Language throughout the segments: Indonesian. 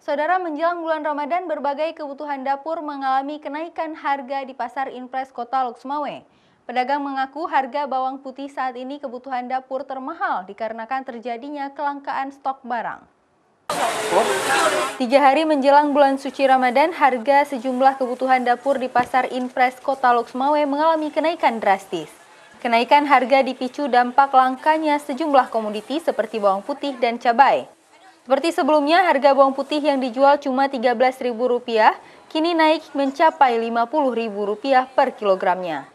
Saudara, menjelang bulan Ramadan, berbagai kebutuhan dapur mengalami kenaikan harga di Pasar Impres Kota Lhokseumawe. Pedagang mengaku harga bawang putih saat ini kebutuhan dapur termahal dikarenakan terjadinya kelangkaan stok barang. 3 hari menjelang bulan suci Ramadan, harga sejumlah kebutuhan dapur di Pasar Impres Kota Lhokseumawe mengalami kenaikan drastis. Kenaikan harga dipicu dampak langkanya sejumlah komoditi seperti bawang putih dan cabai. Seperti sebelumnya, harga bawang putih yang dijual cuma Rp13.000, kini naik mencapai Rp50.000 per kilogramnya.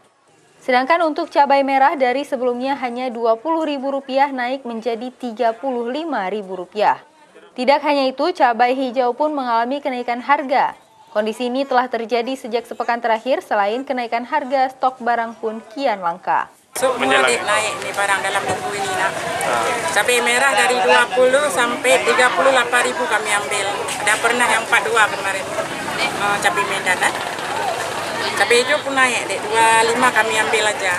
Sedangkan untuk cabai merah dari sebelumnya hanya Rp20.000 naik menjadi Rp35.000. Tidak hanya itu, cabai hijau pun mengalami kenaikan harga. Kondisi ini telah terjadi sejak sepekan terakhir, selain kenaikan harga, stok barang pun kian langka. Semua naik nih barang dalam minggu ini nak. Cabai merah dari 20 sampai 38.000 kami ambil. Ada pernah yang 42 kemarin. Cabai Medan lah. Cabai hijau pun naik deh, 25 kami ambil aja.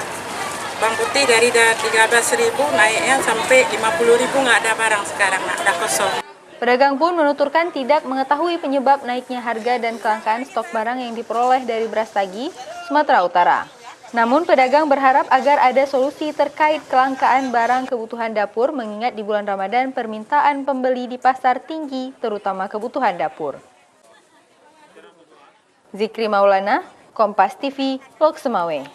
Bawang putih dari 13.000 naiknya sampai 50.000, nggak ada barang sekarang nak, udah kosong. Pedagang pun menuturkan tidak mengetahui penyebab naiknya harga dan kelangkaan stok barang yang diperoleh dari Brastagi, Sumatera Utara. Namun pedagang berharap agar ada solusi terkait kelangkaan barang kebutuhan dapur mengingat di bulan Ramadan permintaan pembeli di pasar tinggi terutama kebutuhan dapur. Zikri Maulana, Kompas TV, Lhokseumawe.